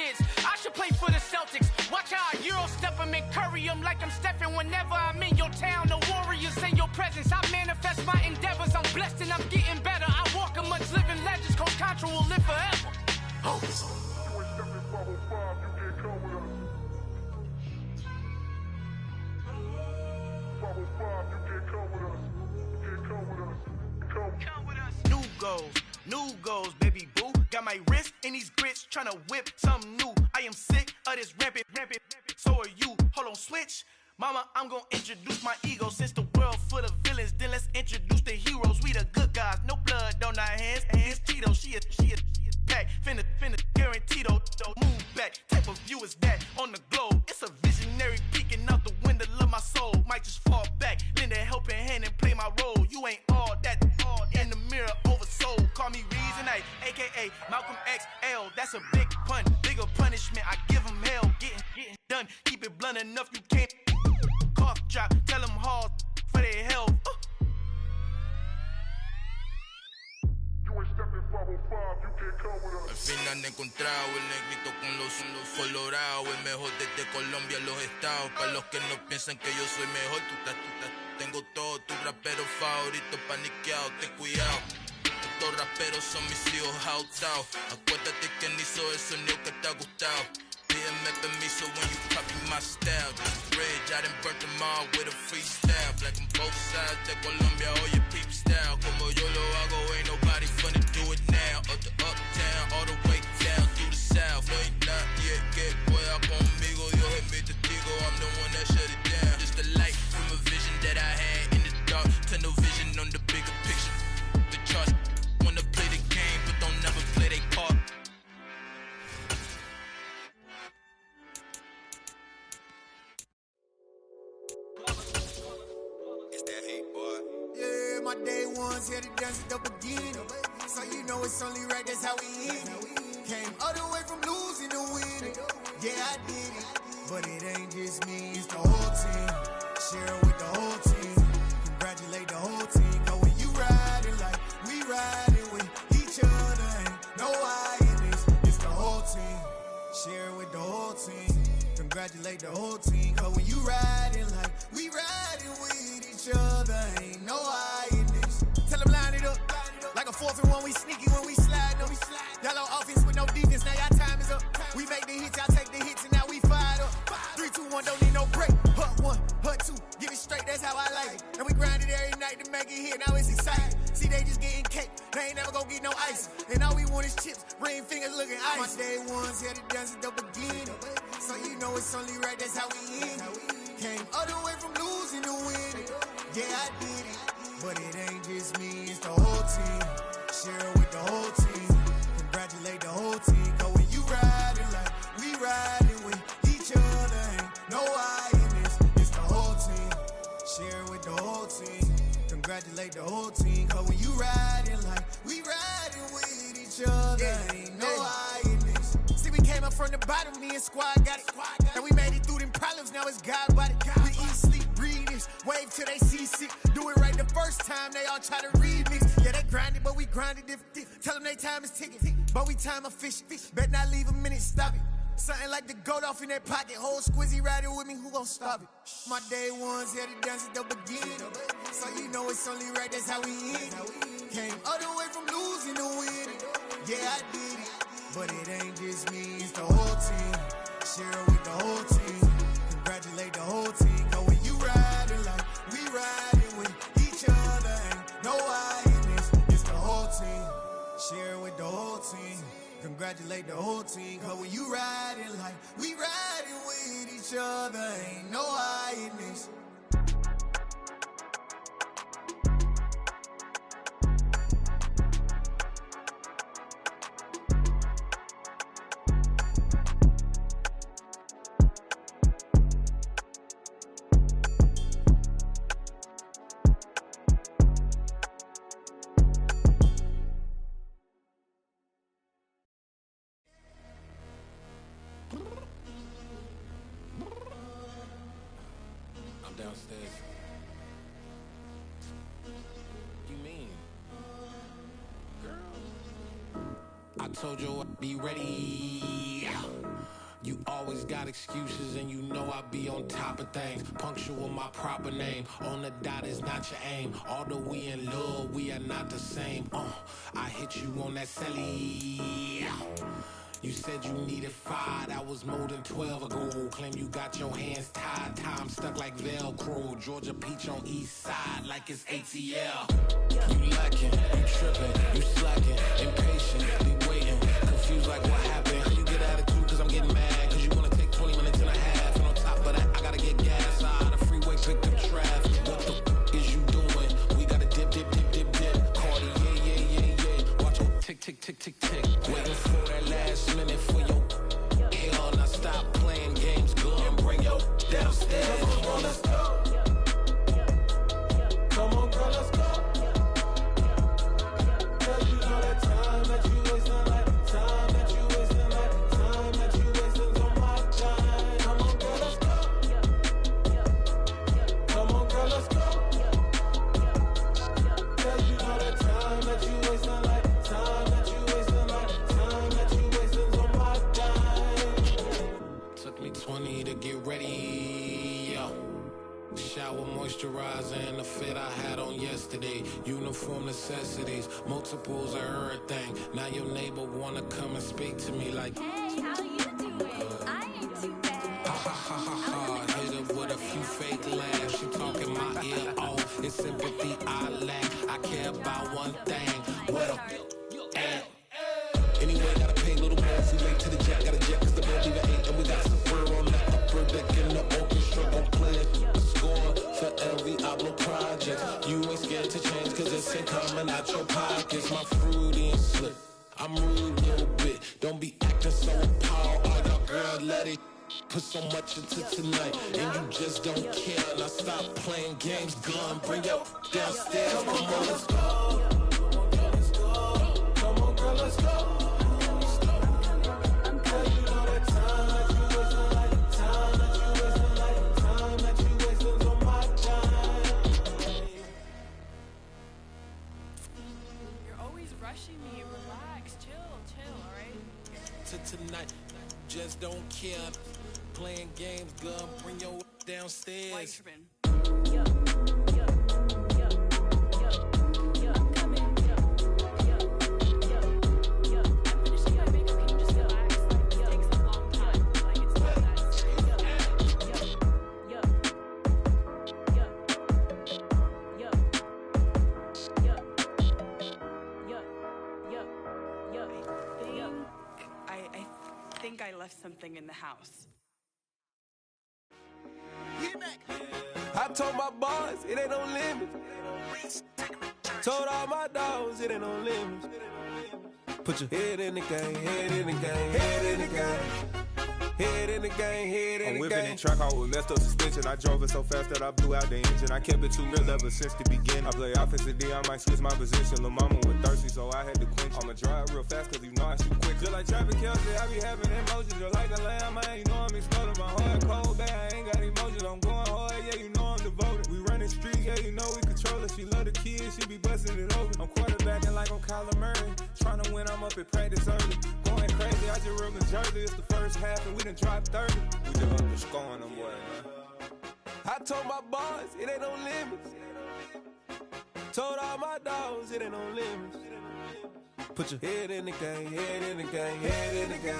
kids. I should play for the Celtics. Watch how I Euro step them and curry them like I'm Stephen whenever I'm in your town. The Warriors in your presence. I manifest my endeavors. I'm blessed and I'm getting better. I walk amongst living legends. Coach Contra will live forever. Oh. You ain't stepping 505, you can't come with us. 505, you can't come with us. You can't come with us. Come with us. New goals, baby boo. Got my wrist in these grits, tryna whip something new. I am sick of this rampant. So are you. Hold on, switch. Mama, I'm gonna introduce my ego. Since the world full of villains, then let's introduce the heroes. We the good guys, no blood on our hands. Hands Cheeto, she a pack. Finna guaranteed don't move back. Type of view is that on the globe? It's a visionary peeking out the window of my soul. Might just fall back, lend a helping hand and play my role. You ain't all that in the mirror oversold. Call me Reason A, aka Malcolm XL. That's a big pun, bigger punishment. I give him hell, getting done. Keep it blunt enough, you can't cough drop. Tell them hard for their health. Al fin han encontrado el negrito con los colorados, el mejor desde Colombia a los estados. Para los que no piensan que yo soy mejor, tengo todos tus raperos favoritos paniqueados, ten cuidado. Estos raperos son mis hijos adoptados. Acuérdate quién hizo el sonido que te ha gustado. Pídeme permiso when you copy my style. Just rage, I done burnt them all with a freestyle. Black on both sides de Colombia, oye peep style. Como yo lo hago, ain't nobody finna do it now. Up to uptown, all the way down through the south. No ain't not yet, que pueda conmigo. Dios es mi testigo, I'm the one that shut it down. Just a light from a vision that I had in the dark. Tunnel vision on the bigger picture. The charts wanna play the game, but don't never play their part. My day ones here to dance at the beginning. So you know it's only right, that's how we end it. Came all the way from losing to winning. Yeah, I did it. But it ain't just me, it's the whole team. Share it with the whole team. Congratulate the whole team. Cause when you riding like we riding with each other, ain't no I in this. It's the whole team. Share it with the whole team. Congratulate the whole team. Cause when you riding like we riding with each other, ain't no I in this. Tell them line it up. Like a 4th and 1, we sneaky when we slide them. Yellow offense with no defense, now y'all time is up. We make the hits, y'all take the hits, and now we fired up. 3, 2, 1, don't need no break. Hut 1, hut 2, get it straight, that's how I like it. And we grind it every night to make it hit, now it's exciting. See, they just getting cake, they ain't never gonna get no ice. And all we want is chips, ring fingers looking ice. My day ones here to dance at the beginning. So you know it's only right, that's how we end it. Came all the way from losing to winning. Yeah, I did it. But it ain't just me, it's the whole team. Share it with the whole team. Congratulate the whole team. Cause when you riding like we riding with each other, ain't no I in this. It's the whole team. Share it with the whole team. Congratulate the whole team. Cause when you riding like we riding with each other, ain't no I in this. See, we came up from the bottom, me and squad got it. And we made it through them problems, now it's God body. We eat, sleep, breathe this. Wave till they see sick. Do it right the first time, they all try to remix. Yeah, they grinded, but we grinded different. Tell them they time is ticking, but we time a fish. Bet not leave a minute, stop it. Something like the goat off in that pocket. Whole squizzy riding with me, who gon' stop it? My day ones here to dance at the beginning. So you know it's only right, that's how we end it. Came all the way from losing to winning. Yeah, I did it. But it ain't just me, it's the whole team. Share it with the whole team. Congratulate the whole team. Cause when you riding like we riding with each other, ain't no I in this. It's the whole team. Share it with the whole team. Congratulate the whole team. Cause when you riding like we riding with each other, ain't no I in this. I'm downstairs. What you mean? Girl, I told you I'd be ready. always got excuses, and you know I be on top of things. Punctual my proper name. On the dot is not your aim. Although we in love, we are not the same. I hit you on that celly. You said you needed 5, that was more than 12 ago. Claim you got your hands tied, time stuck like Velcro. Georgia Peach on east side like it's ATL. You lacking, you tripping, you slacking, impatient, waiting, confused like what happened. How you get attitude cause I'm getting mad, cause you wanna take 20 minutes and a half. And on top of that, I gotta get gas out of the freeway, pick up traffic. What the f is you doing? We gotta dip, dip, dip, dip, dip. Cardi, yeah. Watch your tick, tick, tick, tick, tick. Waiting for that last minute for your hell. Now stop playing games, go and bring your downstairs. Come on, let's go. Come on, girl, let's go. Cause you know that time that you wasting, like time that you wasting, like time that you wasting on my time. Come on, girl, let's go. Come on, girl, let's go. Cause you know that time that you wasting, like time that you wasting, like time that you wasting on my time. Took me 20 to get ready, yeah. Shower, moisturizer, and the fit I had on yesterday. Uniform necessities, multiples of everything. Now your neighbor wanna come and speak to me like, hey, how you doing? I ain't too bad. ha. Hit her with a few fake laughs. She talking my ear off. It's sympathy I lack. I care about one thing. What up? Anyway, gotta pay a little more. If we late to the jack, gotta jet cause the boat even ate. And we got some fur on that upper deck in the orchestra. Gon' play a score for every Ablo project. You ain't scared to change cause it's ain't coming out your pockets. My fruity and slick. I'm rude a little bit. Don't be acting so appalled. All y'all girl, let it put so much into tonight. And you just don't care. Now stop playing games, gun. Bring your downstairs. Come on, let's go. Come on, girl, let's go. Tonight, just don't care. Playing games, gun, bring your downstairs. I left something in the house. I told my boys it ain't no limits. Told all my dogs it ain't no limits. Put your head in the game, head in the game, head in the game. Head in the game, head in the game. I'm whipping in track out with messed up suspension. I drove it so fast that I blew out the engine. I kept it too real ever since the beginning. I play offensive D, I might switch my position. Lil' mama was thirsty, so I had to quench. I'ma drive real fast cause you know I shoot quick. Just like Travis Kelce, I be having emotions. Just like a lamb, man, you know I'm exploding. My heart cold, bad, I ain't got emotions. I'm going hard, yeah, you know I'm devoted. We running streets, yeah, you know we control it. She love the kids, she be busting it open. I'm quarterbacking like I'm Kyler Murray. Trying to win, I'm up at practice early. Going crazy, I just rode New Jersey. It's the first half and we done dropped 30. We just up to scoring them, boy, man. I told my boys it ain't no limits. Told all my dogs it ain't no limits. Put your head in the game, head in the game, head in the game.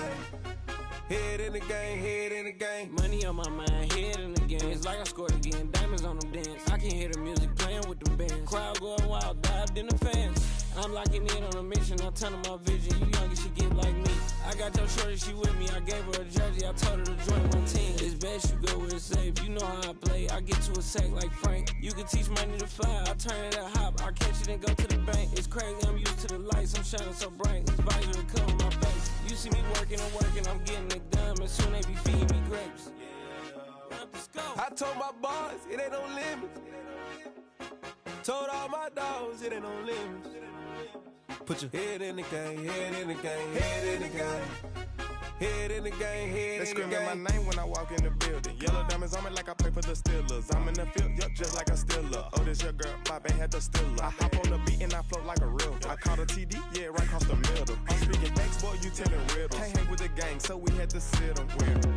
Head in the game, head in the game. Money on my mind, head in the game. It's like I scored again, diamonds on them dance. I can hear the music playing with them bands. Crowd going wild, dived in the fans. I'm locking in on a mission, I'm telling my vision. You young and she get like me. I got your shorty, she with me. I gave her a jersey, I told her to join my team. It's best you go where it's safe. You know how I play. I get to a sack like Frank. You can teach money to fly. I turn it a hop. I catch it and go to the bank. It's crazy, I'm used to the lights. I'm shining so bright. This visor to cover my face. You see me working and working, I'm getting it done. And soon they be feeding me grapes. I told my boys it ain't no limits. Told all my dogs it ain't no limits. Put your head in the game, head in the game, head in the game. Head in the game, head They in the game. screaming my name when I walk in the building. Yellow diamonds on me like I play for the Steelers. I'm in the field, yup, just like a Steeler. Oh, this your girl, Bobby had the Steeler. I hop on the beat and I float like a river. I caught a TD, yeah, right across the middle. I'm speaking thanks, boy, you telling riddles. Can't hang with the gang, so we had to sit them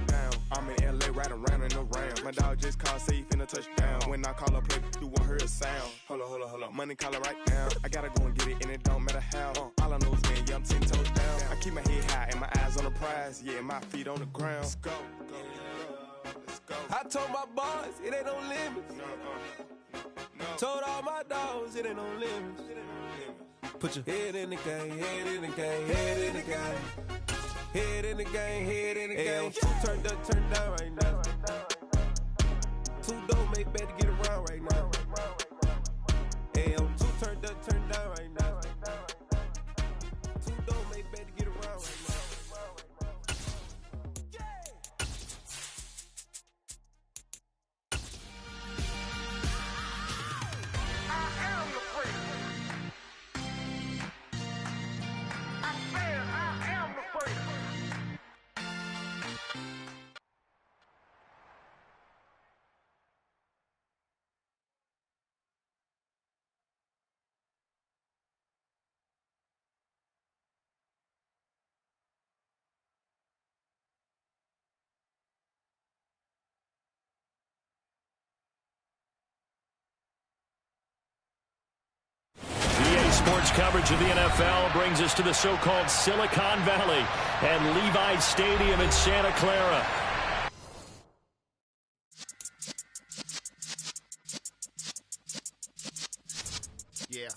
down. I'm in LA, riding around in the Rams. My dog just called, say he finna touchdown. When I call a play, you won't hear a sound. Hold up, money caller right now. I gotta go and get it, and it don't matter how. All I know is when, yeah, I'm 10 toes down. I keep my head high and my eyes on the prize. Yeah, my feet on the ground. Let's go. I told my boys, it ain't no limits. Told all my dogs, it ain't no limits. Put your head in the game, head in the game, head in the game. Head in the game, head in the game. Two turned up, turned down right now. Two don't make bad to get around right now. Two turned up, turned down right now. Two don't make bad to get around right now. Sports coverage of the NFL brings us to the so-called Silicon Valley and Levi's Stadium in Santa Clara. Yeah.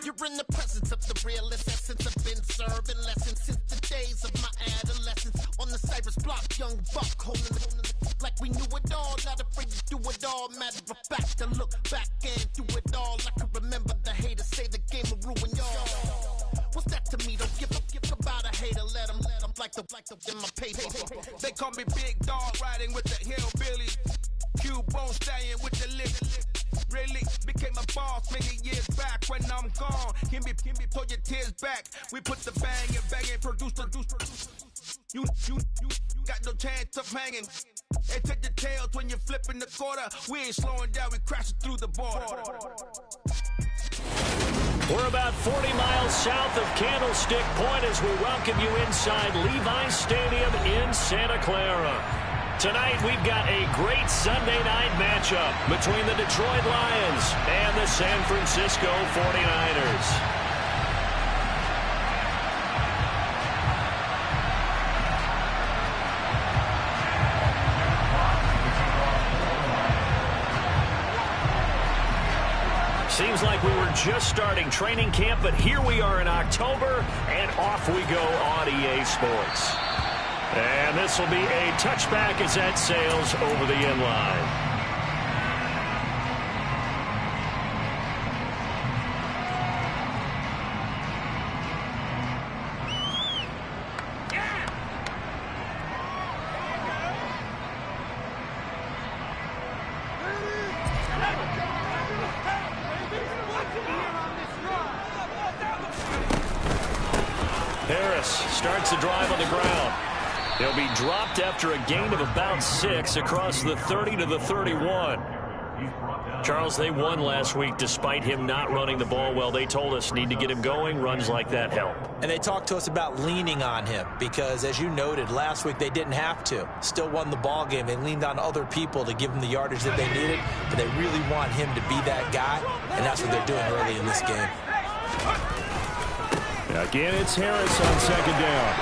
You're in the presence of the realest essence. I've been serving lessons since the days of my adolescence. On the Cypress block, young buck holding the like we knew it all, not afraid to do it all. Matter of fact, to look back and do it all. I can remember the haters say the game will ruin y'all. What's that to me? Don't give about a hater. Let them like the in my paper. They call me Big Dog, riding with the hillbilly. Cubone staying with the lip. Really became a boss many years back. When I'm gone, can be pull your tears back. We put the bang and produce. You got no chance of hanging. They take the tails when you're flipping the quarter. We ain't slowing down, we crashing through the border. We're about 40 miles south of Candlestick Point as we welcome you inside Levi's Stadium in Santa Clara. Tonight we've got a great Sunday night matchup between the Detroit Lions and the San Francisco 49ers. Seems like we were just starting training camp, but here we are in October, and off we go on EA Sports. And this will be a touchback as that sails over the end line. Harris starts the drive on the ground. He'll be dropped after a gain of about 6 across the 30 to the 31. Charles, they won last week despite him not running the ball well. They told us need to get him going. Runs like that help. And they talked to us about leaning on him because, as you noted, last week they didn't have to. Still won the ball game. They leaned on other people to give them the yardage that they needed, but they really want him to be that guy, and that's what they're doing early in this game. Again, it's Harris on second down.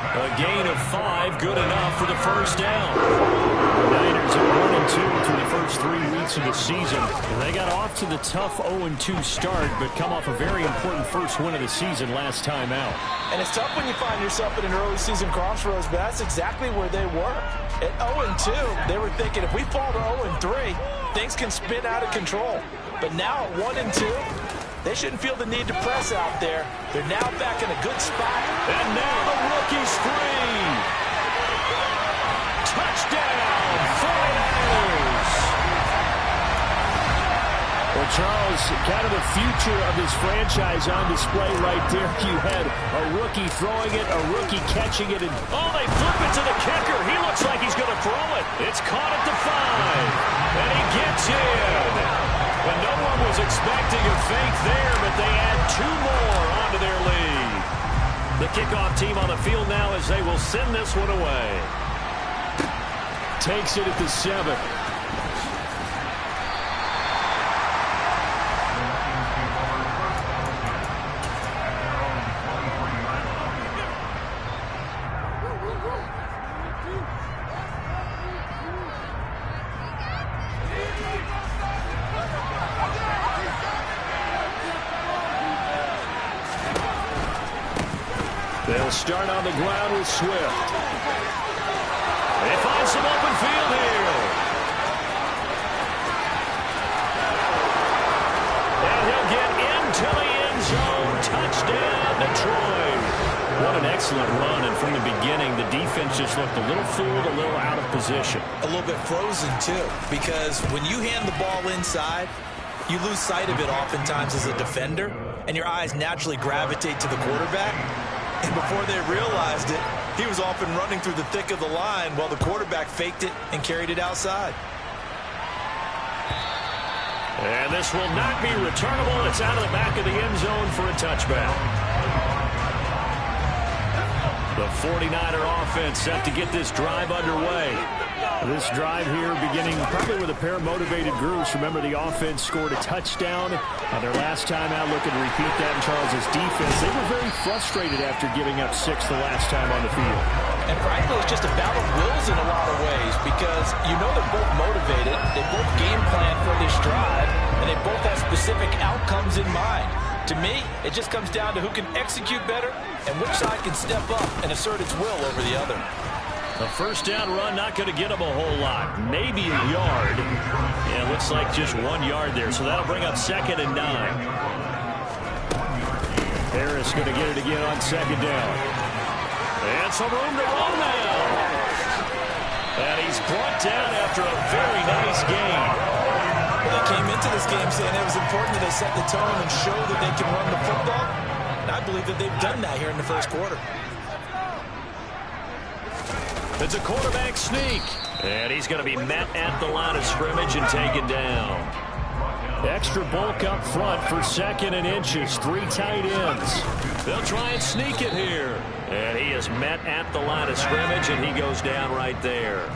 A gain of 5, good enough for the first down. The Niners are 1-2 through the first 3 weeks of the season. And they got off to the tough 0-2 start, but come off a very important first win of the season last time out. And it's tough when you find yourself in an early season crossroads, but that's exactly where they were. At 0-2, they were thinking if we fall to 0-3, things can spin out of control. But now at 1-2, they shouldn't feel the need to press out there. They're now back in a good spot. And now the rookie's free. Touchdown, 49ers. Well, Charles, kind of the future of this franchise on display right there. You had a rookie throwing it, a rookie catching it, and they flip it to the kicker. He looks like he's going to throw it. It's caught at the 5, and he gets in. And no one was expecting a fake there, but they add 2 more onto their lead. The kickoff team on the field now as they will send this one away. Takes it at the 7. They'll start on the ground with Swift. They find some open field here. And he'll get into the end zone. Touchdown, Detroit. What an excellent run. And from the beginning, the defense just looked a little fooled, a little out of position. A little bit frozen, too, because when you hand the ball inside, you lose sight of it oftentimes as a defender, and your eyes naturally gravitate to the quarterback. And before they realized it, he was off and running through the thick of the line while the quarterback faked it and carried it outside. And this will not be returnable. It's out of the back of the end zone for a touchback. The 49er offense set to get this drive underway. This drive here beginning probably with a pair of motivated groups. Remember, the offense scored a touchdown on their last time out. Looking to repeat that in Charles' defense. They were very frustrated after giving up 6 the last time on the field. And frankly, it's just a battle of wills in a lot of ways because you know they're both motivated. They both game plan for this drive, and they both have specific outcomes in mind. To me, it just comes down to who can execute better and which side can step up and assert its will over the other. A first down run, not going to get him a whole lot. Maybe a yard. Yeah, looks like just 1 yard there, so that'll bring up 2nd and 9. Harris going to get it again on 2nd down. And some room to run now. And he's brought down after a very nice game. Well, they came into this game saying it was important that they set the tone and show that they can run the football. And I believe that they've done that here in the first quarter. It's a quarterback sneak. And he's going to be met at the line of scrimmage and taken down. Extra bulk up front for 2nd and inches. 3 tight ends. They'll try and sneak it here. And he is met at the line of scrimmage, and he goes down right there.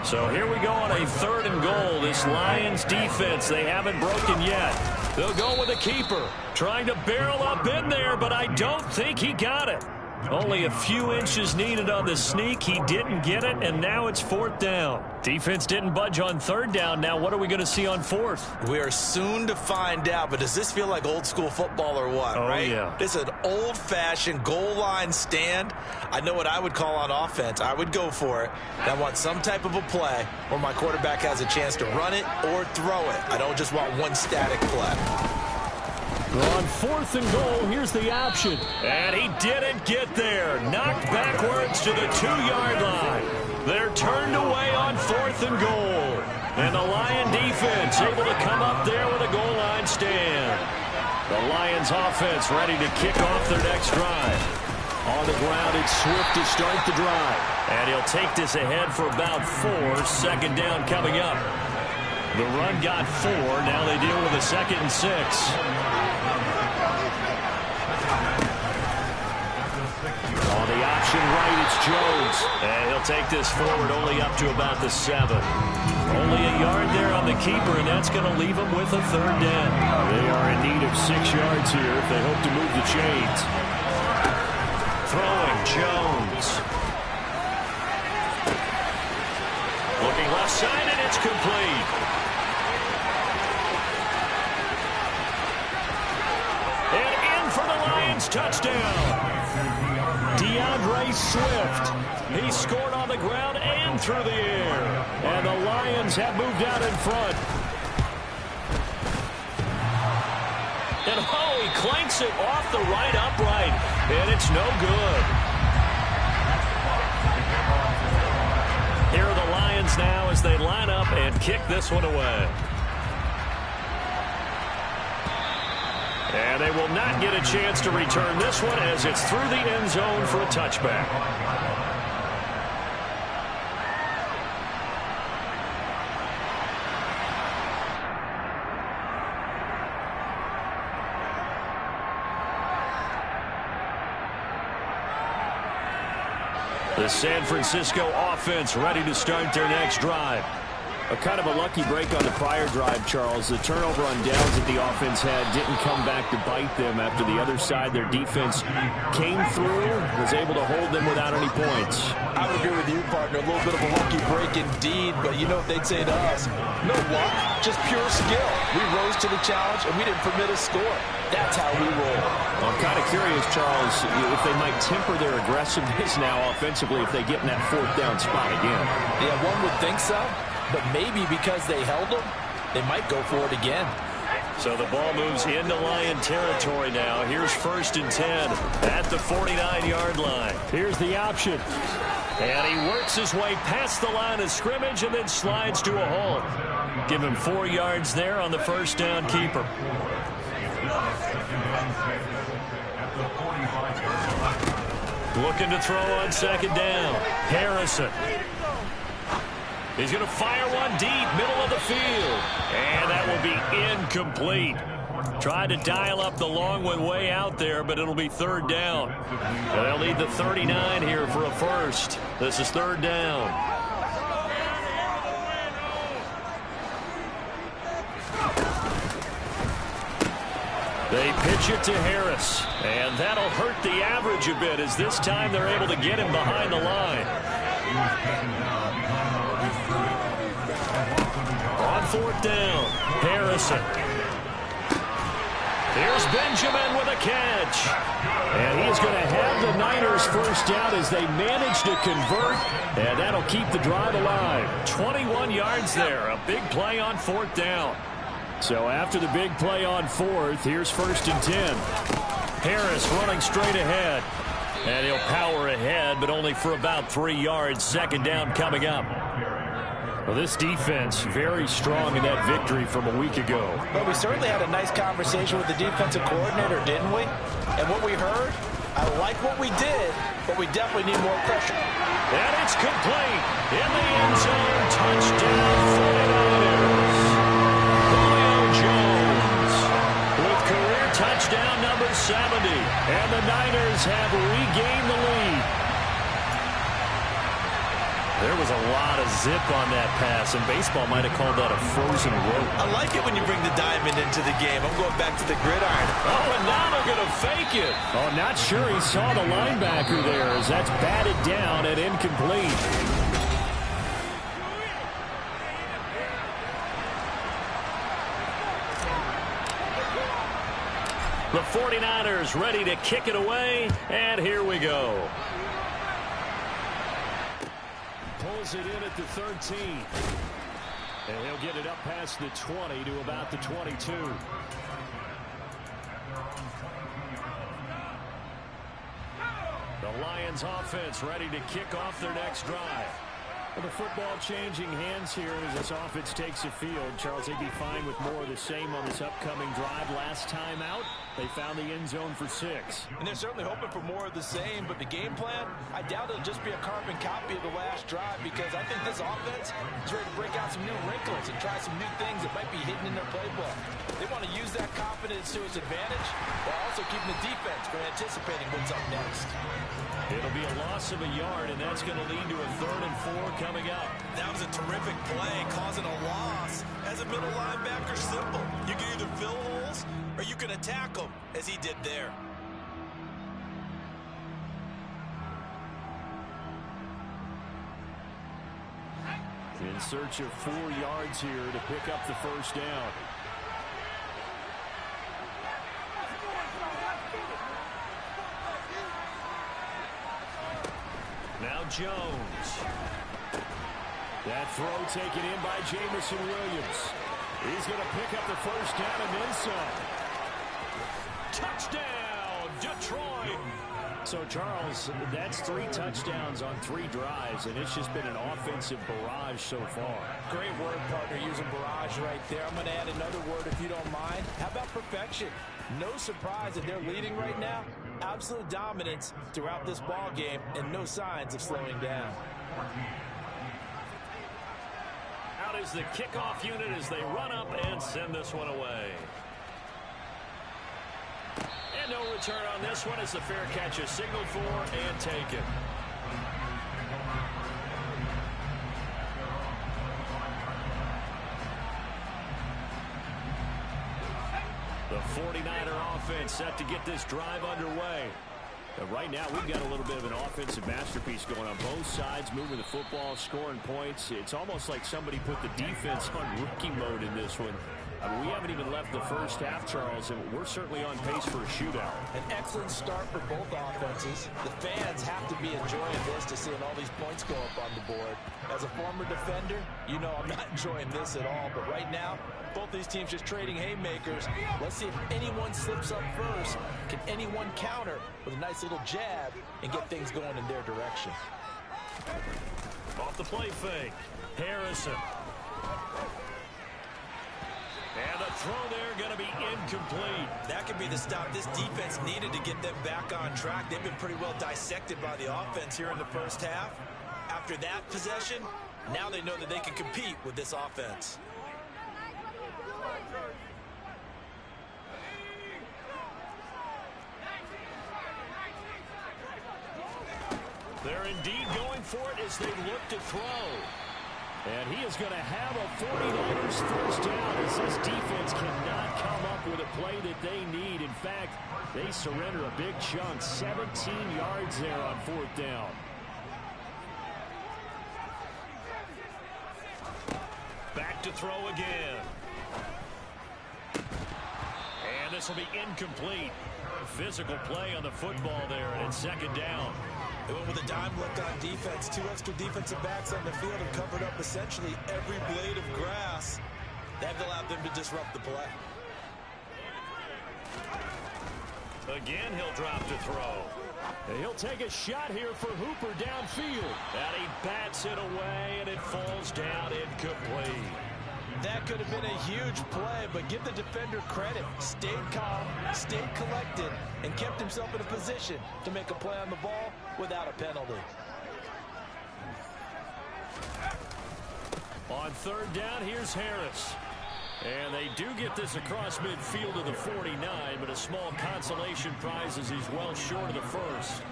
So here we go on a 3rd and goal. This Lions defense, they haven't broken yet. They'll go with a keeper. Trying to barrel up in there, but I don't think he got it. Only a few inches needed on the sneak. He didn't get it, and now it's 4th down. Defense didn't budge on 3rd down. Now what are we going to see on 4th? We are soon to find out, but does this feel like old school football or what, right? Yeah. This is an old-fashioned goal line stand. I know what I would call on offense. I would go for it. I want some type of a play where my quarterback has a chance to run it or throw it. I don't just want one static play. On 4th and goal, here's the option. And he didn't get there. Knocked backwards to the 2-yard line. They're turned away on 4th and goal. And the Lion defense able to come up there with a goal line stand. The Lions offense ready to kick off their next drive. On the ground, it's Swift to start the drive. And he'll take this ahead for about 4. 2nd down coming up. The run got 4. Now they deal with a 2nd and 6. On the option right, it's Jones. And he'll take this forward only up to about the 7. Only a yard there on the keeper, and that's going to leave him with a 3rd down. They are in need of 6 yards here if they hope to move the chains. Throwing, Jones. Looking left side, and it's complete. And in for the Lions touchdown. DeAndre Swift. He scored on the ground and through the air. And the Lions have moved out in front. And he clanks it off the right upright. And it's no good. Here are the Lions now as they line up and kick this one away. And they will not get a chance to return this one as it's through the end zone for a touchback. The San Francisco offense ready to start their next drive. A kind of a lucky break on the prior drive, Charles. The turnover on downs that the offense had didn't come back to bite them after the other side. Their defense came through, was able to hold them without any points. I would agree with you, partner. A little bit of a lucky break indeed, but you know what they'd say to us? No luck, just pure skill. We rose to the challenge, and we didn't permit a score. That's how we roll. Well, I'm kind of curious, Charles, if they might temper their aggressiveness now offensively if they get in that fourth down spot again. Yeah, one would think so. But maybe because they held them, they might go for it again. So the ball moves into Lion territory now. Here's 1st and 10 at the 49-yard line. Here's the option. And he works his way past the line of scrimmage and then slides to a halt. Give him 4 yards there on the first down keeper. Looking to throw on 2nd down. Harrison. He's going to fire one deep, middle of the field. And that will be incomplete. Tried to dial up the long one way out there, but it'll be 3rd down. And they'll need the 39 here for a first. This is 3rd down. They pitch it to Harris. And that'll hurt the average a bit as this time they're able to get him behind the line. On 4th down, Harrison. Here's Benjamin with a catch. And he's going to have the Niners first down as they manage to convert. And that'll keep the drive alive. 21 yards there. A big play on 4th down. So after the big play on 4th, here's 1st and 10. Harris running straight ahead. And he'll power ahead, but only for about 3 yards. 2nd down coming up. Well, this defense very strong in that victory from a week ago. Well, we certainly had a nice conversation with the defensive coordinator, didn't we? And what we heard, I like what we did, but we definitely need more pressure. And it's complete. In the end zone, touchdown 49ers. Julio Jones with career touchdown number 70. And the Niners have regained the lead. There was a lot of zip on that pass, and baseball might have called that a frozen rope. I like it when you bring the diamond into the game. I'm going back to the gridiron. Oh, and now they're going to fake it. Oh, not sure he saw the linebacker there as that's batted down and incomplete. The 49ers ready to kick it away, and here we go. Pulls it in at the 13. And he'll get it up past the 20 to about the 22. The Lions offense ready to kick off their next drive. Well, the football changing hands here as this offense takes the field. Charles, they'd be fine with more of the same on this upcoming drive. Last time out, they found the end zone for 6. And they're certainly hoping for more of the same, but the game plan, I doubt it'll just be a carbon copy of the last drive because I think this offense is ready to break out some new wrinkles and try some new things that might be hidden in their playbook. They want to use that confidence to its advantage while also keeping the defense from anticipating what's up next. It'll be a loss of a yard, and that's going to lead to a 3rd and 4 coming up. That was a terrific play, causing a loss. As a middle linebacker, simple. You can either fill holes or you can attack them, as he did there. In search of 4 yards here to pick up the first down. Now Jones. That throw taken in by Jameson Williams. He's going to pick up the first down and then some. Touchdown, Detroit. So, Charles, that's 3 touchdowns on 3 drives, and it's just been an offensive barrage so far. Great word, partner, using barrage right there. I'm going to add another word if you don't mind. How about perfection? No surprise that they're leading right now. Absolute dominance throughout this ball game and no signs of slowing down. Out is the kickoff unit as they run up and send this one away. And no return on this one as the fair catch is signaled for and taken. The 49er offense set to get this drive underway. And right now, we've got a little bit of an offensive masterpiece going on both sides, moving the football, scoring points. It's almost like somebody put the defense on rookie mode in this one. I mean, we haven't even left the first half, Charles, and we're certainly on pace for a shootout. An excellent start for both offenses. The fans have to be enjoying this to seeing all these points go up on the board. As a former defender, you know I'm not enjoying this at all, but right now, both these teams just trading haymakers. Let's see if anyone slips up first. Can anyone counter with a nice little jab and get things going in their direction? Off the play fake, Harrison. And the throw there going to be incomplete. That could be the stop this defense needed to get them back on track. They've been pretty well dissected by the offense here in the first half. After that possession, now they know that they can compete with this offense. They're indeed going for it as they look to throw. And he is going to have a 49ers first down as this defense cannot come up with a play that they need. In fact, they surrender a big chunk, 17 yards there on 4th down. Back to throw again. And this will be incomplete. Physical play on the football there, and it's 2nd down. They went with a dime look on defense. 2 extra defensive backs on the field and covered up essentially every blade of grass. That allowed them to disrupt the play. Again, he'll drop to throw. And he'll take a shot here for Hooper downfield. And he bats it away, and it falls down incomplete. That could have been a huge play, but give the defender credit. Stayed calm, stayed collected, and kept himself in a position to make a play on the ball without a penalty. On 3rd down, here's Harris. And they do get this across midfield of the 49, but a small consolation prize as he's well short of the first.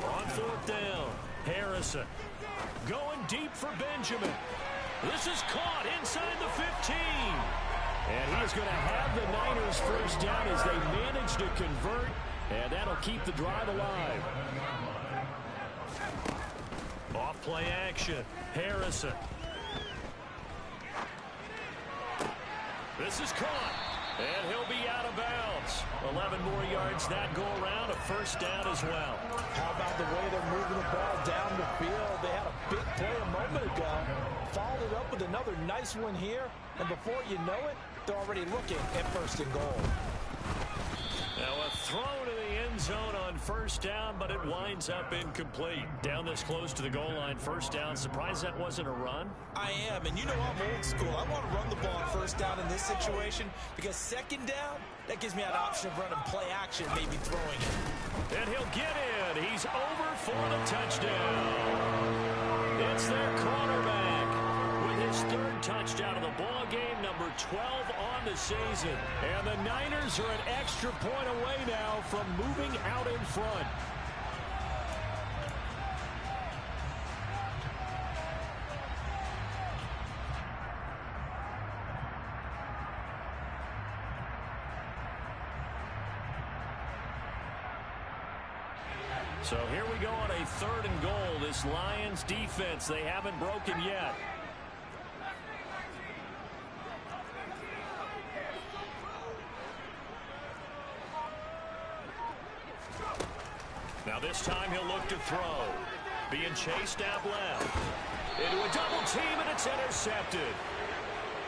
On 4th down, Harrison going deep for Benjamin. This is caught inside the 15. And he is going to have the Niners first down as they manage to convert, and that'll keep the drive alive. Off play action, Harrison. This is caught, and he'll be out of bounds. 11 more yards that go around, a first down as well. How about the way they're moving the ball down the field? They had a big play a moment ago. Followed it up with another nice one here, and before you know it, they're already looking at 1st and goal. Now a throw to the end zone on 1st down, but it winds up incomplete. Down this close to the goal line, 1st down. Surprised that wasn't a run? I am, and you know I'm old school. I want to run the ball on 1st down in this situation because 2nd down, that gives me an option of running play action, maybe throwing it. And he'll get in. He's over for the touchdown. It's their quarterback with his 3rd touchdown of the ball game, number 12 on the season. And the Niners are an extra point away now from moving out in front. So here we go on a 3rd and goal. This Lions defense, they haven't broken yet. Now this time he'll look to throw. Being chased out left. Into a double team, and it's intercepted.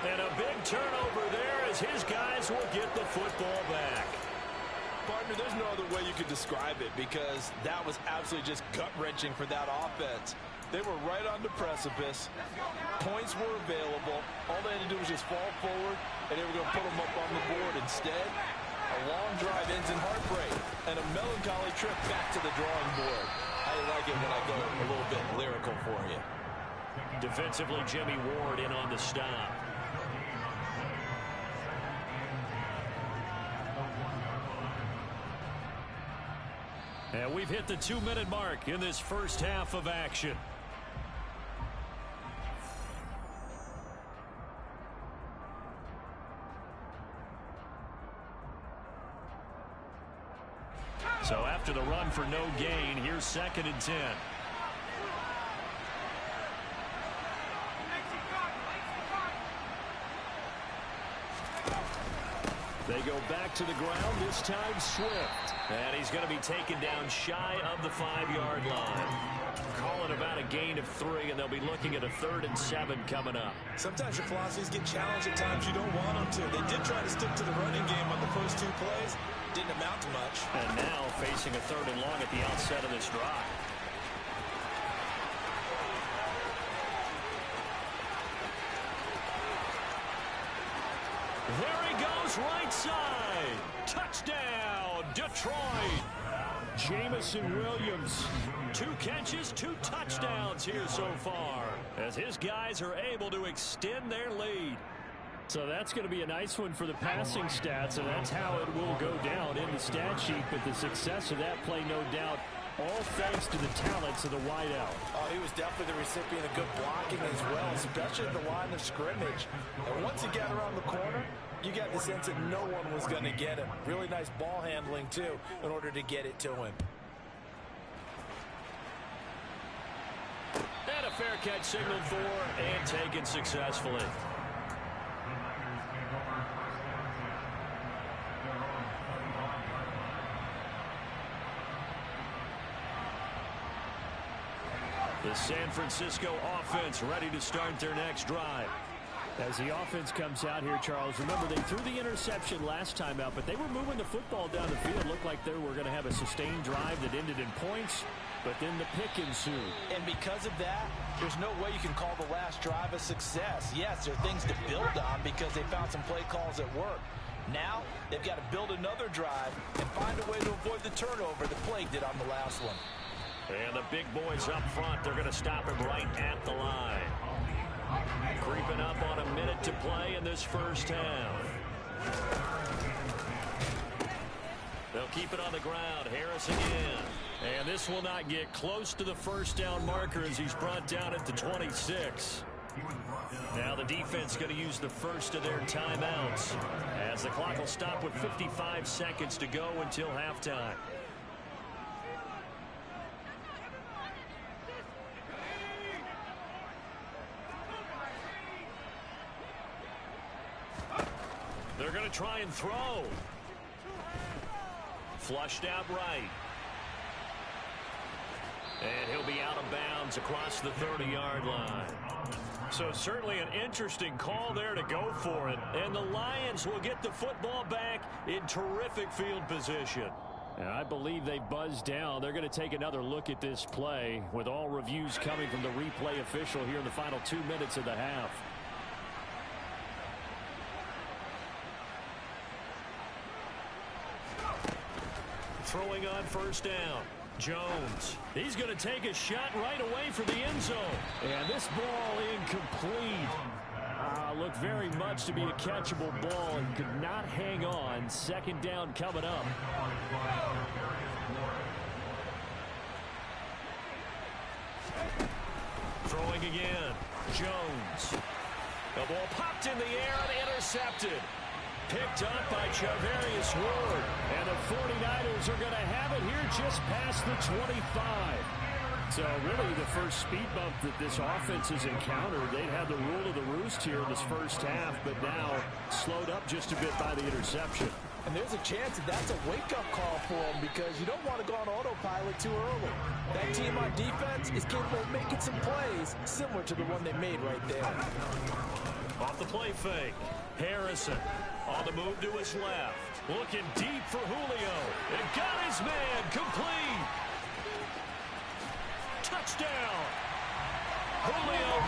And a big turnover there as his guys will get the football back. Partner, there's no other way you could describe it because that was absolutely just gut-wrenching for that offense. They were right on the precipice. Points were available. All they had to do was just fall forward, and they were going to put them up on the board. Instead, a long drive ends in heartbreak and a melancholy trip back to the drawing board. I like it when I go a little bit lyrical for you. Defensively, Jimmy Ward in on the stop. And we've hit the 2-minute mark in this first half of action. So after the run for no gain, here's 2nd and 10. They go back to the ground, this time Swift. And he's going to be taken down shy of the 5-yard line. Calling about a gain of 3, and they'll be looking at a 3rd and 7 coming up. Sometimes your philosophies get challenged at times you don't want them to. They did try to stick to the running game on the first 2 plays. Didn't amount to much. And now facing a 3rd and long at the outset of this drive. There he goes, right side. Touchdown, Detroit. Jamison Williams. 2 catches, 2 touchdowns here so far, as his guys are able to extend their lead. So that's going to be a nice one for the passing stats, and that's how it will go down in the stat sheet. But the success of that play, no doubt, all thanks to the talents of the wideout. Oh, he was definitely the recipient of good blocking as well, especially at the line of scrimmage. And once he got around the corner, you got the sense that no one was going to get him. Really nice ball handling, too, in order to get it to him. And a fair catch signaled for and taken successfully. The San Francisco offense ready to start their next drive. As the offense comes out here, Charles, remember they threw the interception last time out, but they were moving the football down the field. Looked like they were going to have a sustained drive that ended in points, but then the pick ensued. And because of that, there's no way you can call the last drive a success. Yes, there are things to build on because they found some play calls that work. Now, they've got to build another drive and find a way to avoid the turnover that plagued it on the last one. And the big boys up front, they're going to stop him right at the line. Creeping up on a minute to play in this first half. They'll keep it on the ground. Harris again. And this will not get close to the first down marker as he's brought down at the 26. Now the defense going to use the first of their timeouts as the clock will stop with 55 seconds to go until halftime. They're going to try and throw. Flushed out right. And he'll be out of bounds across the 30-yard line. So certainly an interesting call there to go for it. And the Lions will get the football back in terrific field position. And I believe they buzzed down. They're going to take another look at this play with all reviews coming from the replay official here in the final 2 minutes of the half. Throwing on first down. Jones. He's going to take a shot right away for the end zone. And this ball incomplete. Looked very much to be a catchable ball and could not hang on. Second down coming up. Throwing again. Jones. The ball popped in the air and intercepted. Picked up by Charvarius Ward. And the 49ers are going to have it here just past the 25. So really the first speed bump that this offense has encountered. They'd had the rule of the roost here in this first half, but now slowed up just a bit by the interception. And there's a chance that that's a wake-up call for them because you don't want to go on autopilot too early. That team on defense is capable of making some plays similar to the one they made right there. Off the play fake. Harrison on the move to his left. Looking deep for Julio.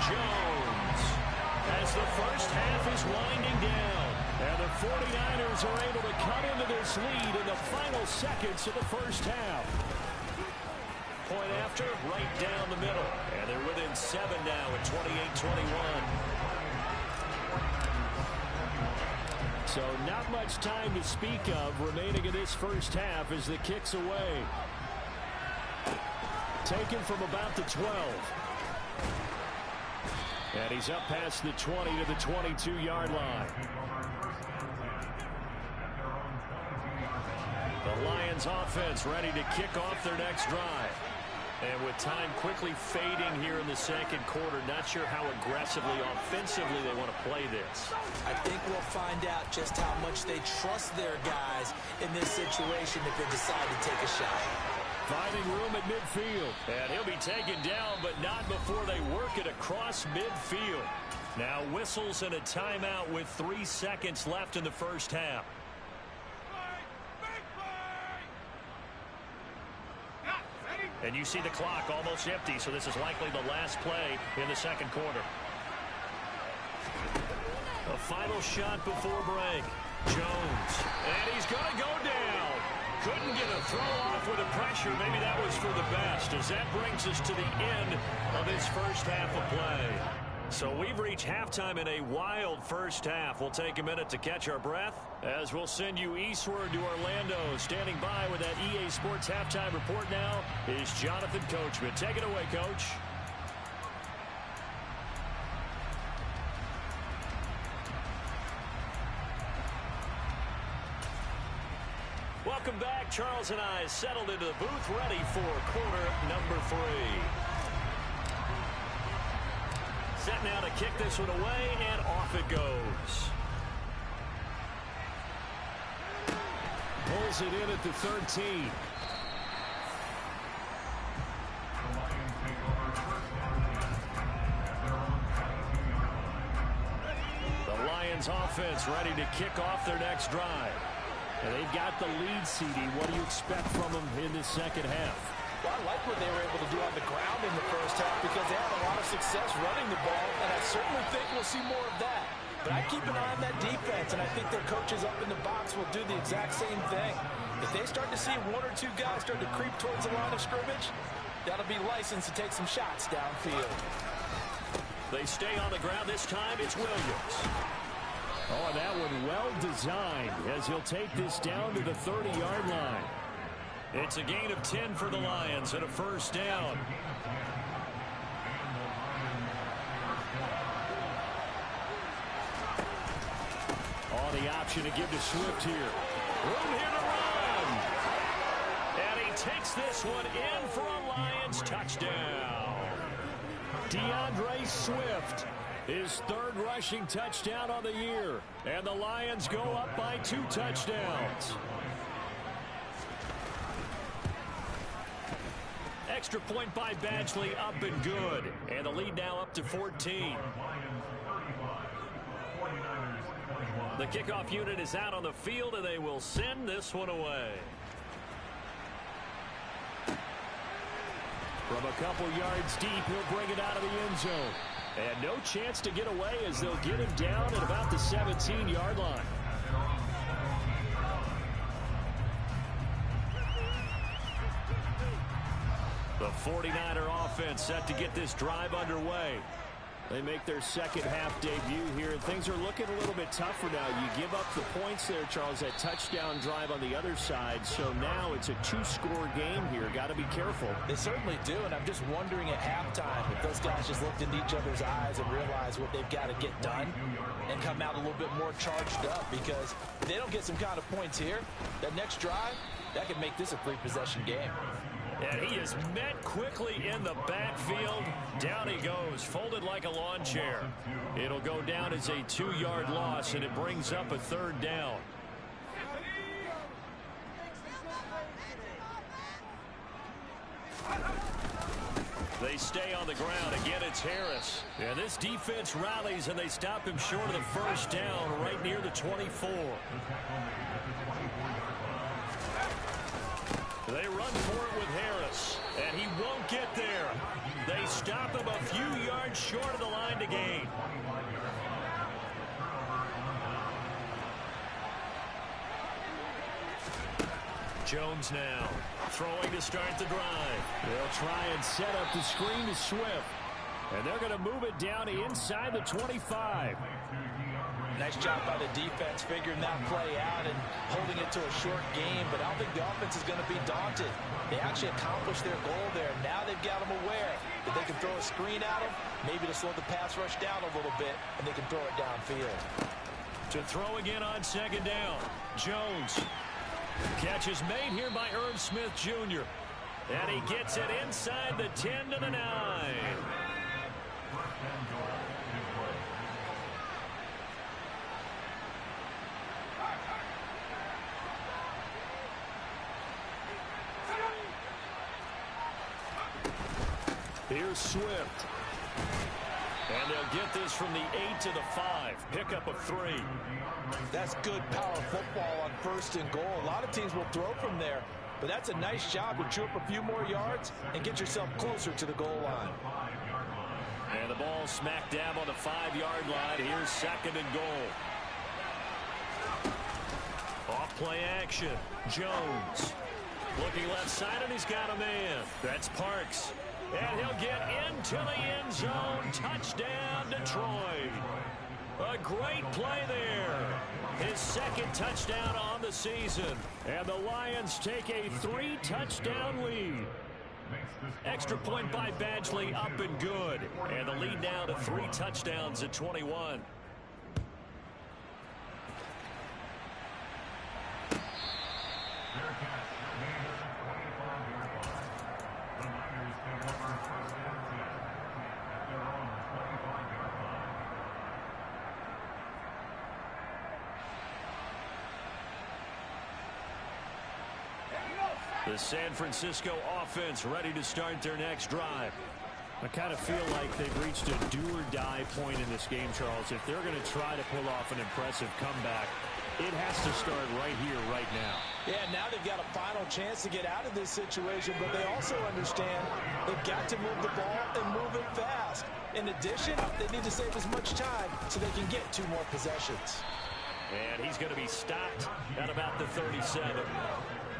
Jones. As the first half is winding down, and the 49ers are able to cut into this lead in the final seconds of the first half. Point after, right down the middle. And they're within 7 now at 28-21. So not much time to speak of remaining in this first half as the kick's away. Taken from about the 12. And he's up past the 20 to the 22-yard line. The Lions offense ready to kick off their next drive. And with time quickly fading here in the second quarter, not sure how aggressively, offensively they want to play this. I think we'll find out just how much they trust their guys in this situation if they decide to take a shot. Finding room at midfield. And he'll be taken down, but not before they work it across midfield. Now whistles and a timeout with 3 seconds left in the first half. And you see the clock almost empty, so this is likely the last play in the second quarter. A final shot before break. Jones. And he's going to go down. Couldn't get a throw off with the pressure. Maybe that was for the best, as that brings us to the end of this first half of play. So we've reached halftime in a wild first half. We'll take a minute to catch our breath as we'll send you eastward to Orlando. Standing by with that EA Sports halftime report now is Jonathan Coachman. Take it away, Coach. Welcome back. Charles and I settled into the booth, ready for quarter number 3. Set now to kick this one away, and off it goes. Pulls it in at the 13. The Lions offense ready to kick off their next drive. And they've got the lead, CD. What do you expect from them in this second half? Well, I like what they were able to do on the ground in the first half because they had a lot of success running the ball, and I certainly think we'll see more of that. But I keep an eye on that defense, and I think their coaches up in the box will do the exact same thing. If they start to see 1 or 2 guys start to creep towards the line of scrimmage, that'll be licensed to take some shots downfield. They stay on the ground this time. It's Williams. Oh, and that one well designed as he'll take this down to the 30-yard line. It's a gain of 10 for the Lions and a first down. Oh, the option to give to Swift here. Room here to run. And he takes this one in for a Lions touchdown. DeAndre Swift, his 3rd rushing touchdown on the year. And the Lions go up by 2 touchdowns. Extra point by Badgley, up and good. And the lead now up to 14. The kickoff unit is out on the field, and they will send this one away. From a couple yards deep, he'll bring it out of the end zone. And no chance to get away as they'll get him down at about the 17-yard line. The 49er offense set to get this drive underway. They make their second half debut here, and things are looking a little bit tougher now. You give up the points there, Charles, that touchdown drive on the other side. So now it's a 2-score game here. Got to be careful. They certainly do, and I'm just wondering at halftime if those guys just looked into each other's eyes and realized what they've got to get done and come out a little bit more charged up, because if they don't get some kind of points here, that next drive, that could make this a 3-possession game. And he is met quickly in the backfield. Down he goes, folded like a lawn chair. It'll go down as a 2-yard loss, and it brings up a 3rd down. They stay on the ground. Again, it's Harris. And this defense rallies, and they stop him short of the first down right near the 24. They run for it with Harris, and he won't get there. They stop him a few yards short of the line to gain. Jones now throwing to start the drive. They'll try and set up the screen to Swift. And they're going to move it down to inside the 25. Nice job by the defense figuring that play out and holding it to a short game. But I don't think the offense is going to be daunted. They actually accomplished their goal there. Now they've got them aware that they can throw a screen at them, maybe to slow the pass rush down a little bit, and they can throw it downfield. To throw again on second down. Jones. Catch is made here by Irv Smith Jr. And he gets it inside the 10 to the 9. Here's Swift. And they'll get this from the 8 to the 5. Pickup of 3. That's good power football on 1st and goal. A lot of teams will throw from there, but that's a nice job to chew up a few more yards and get yourself closer to the goal line. And the ball smack dab on the 5-yard line. Here's 2nd and goal. Off play action. Jones. Looking left side, and he's got a man. That's Parks. And he'll get into the end zone. Touchdown, Detroit. A great play there. His 2nd touchdown on the season. And the Lions take a 3-touchdown lead. Extra point by Badgley, up and good. And the lead now to 3 touchdowns at 21. The San Francisco offense ready to start their next drive. I kind of feel like they've reached a do-or-die point in this game, Charles. If they're going to try to pull off an impressive comeback, it has to start right here, right now. Yeah, now they've got a final chance to get out of this situation, but they also understand they've got to move the ball and move it fast. In addition, they need to save as much time so they can get 2 more possessions. And he's going to be stopped at about the 37.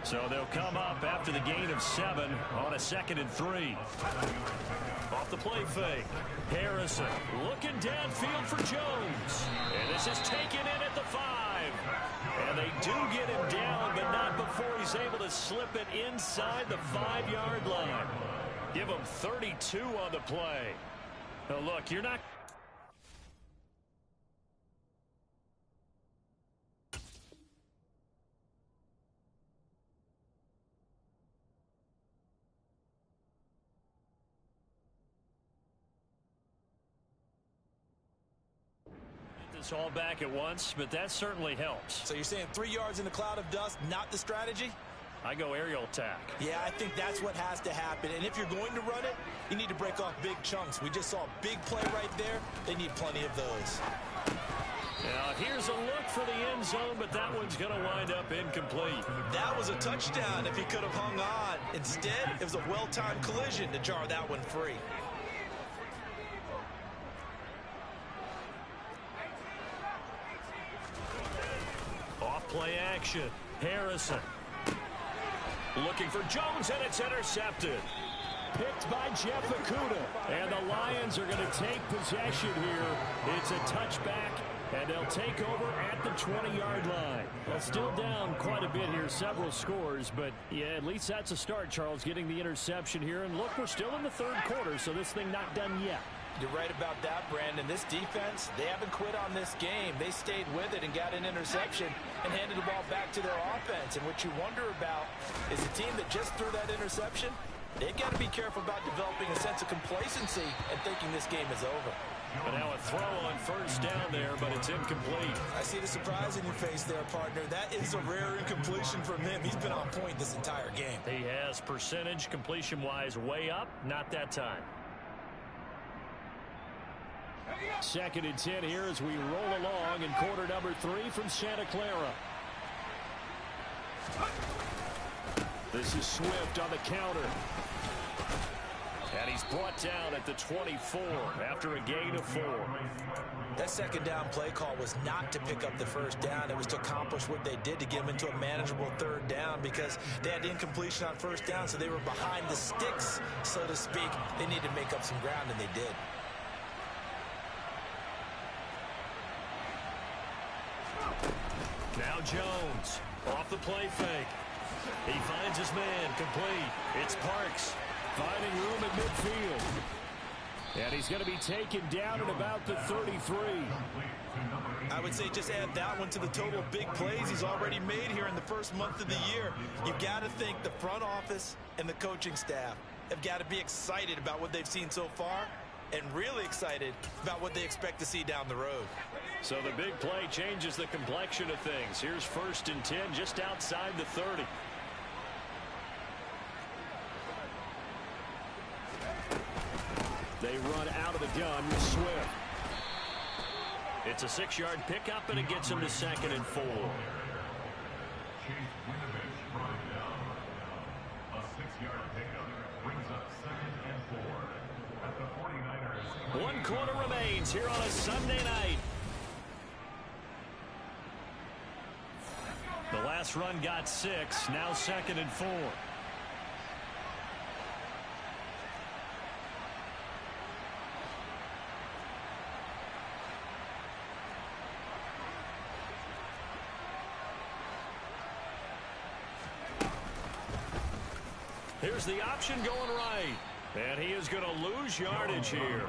So they'll come up after the gain of 7 on a 2nd and 3. Off the play fake. Harrison looking downfield for Jones. And this is taken in at the 5. And they do get him down, but not before he's able to slip it inside the 5-yard line. Give him 32 on the play. Now look, you're not... all back at once, but that certainly helps. So you're saying 3 yards in the cloud of dust, not the strategy? I go aerial attack. Yeah, I think that's what has to happen. And if you're going to run it, you need to break off big chunks. We just saw a big play right there. They need plenty of those. Now, here's a look for the end zone, but that one's going to wind up incomplete. That was a touchdown if he could have hung on. Instead, it was a well-timed collision to jar that one free. Play action. Harrison looking for Jones, and it's intercepted. Picked by Jeff Okudah. And the Lions are going to take possession here. It's a touchback, and they'll take over at the 20-yard line. Well, still down quite a bit here, several scores, but yeah, at least that's a start, Charles, getting the interception here. And look, we're still in the 3rd quarter, so this thing not done yet. You're right about that, Brandon. This defense, they haven't quit on this game. They stayed with it and got an interception and handed the ball back to their offense. And what you wonder about is a team that just threw that interception, they've got to be careful about developing a sense of complacency and thinking this game is over. But now a throw on 1st down there, but it's incomplete. I see the surprise in your face there, partner. That is a rare incompletion from him. He's been on point this entire game. He has percentage completion-wise way up, not that time. 2nd and 10 here as we roll along in quarter number 3 from Santa Clara. This is Swift on the counter. And he's brought down at the 24 after a gain of 4. That second down play call was not to pick up the first down. It was to accomplish what they did to get them into a manageable third down because they had incompletion on first down, so they were behind the sticks, so to speak. They needed to make up some ground, and they did. Now Jones off the play fake. He finds his man complete. It's Parks finding room at midfield. And he's going to be taken down at about the 33. I would say just add that one to the total of big plays he's already made here in the first month of the year. You've got to think the front office and the coaching staff have got to be excited about what they've seen so far and really excited about what they expect to see down the road. So the big play changes the complexion of things. Here's 1st and 10 just outside the 30. They run out of the gun with Swift. It's a 6-yard pickup, and it gets him to 2nd and 4. A 6-yard pickup brings up 2nd and 4 at the 49ers. 1 quarter remains here on a Sunday night. The last run got 6, now 2nd and 4. Here's the option going right. And he is going to lose yardage here.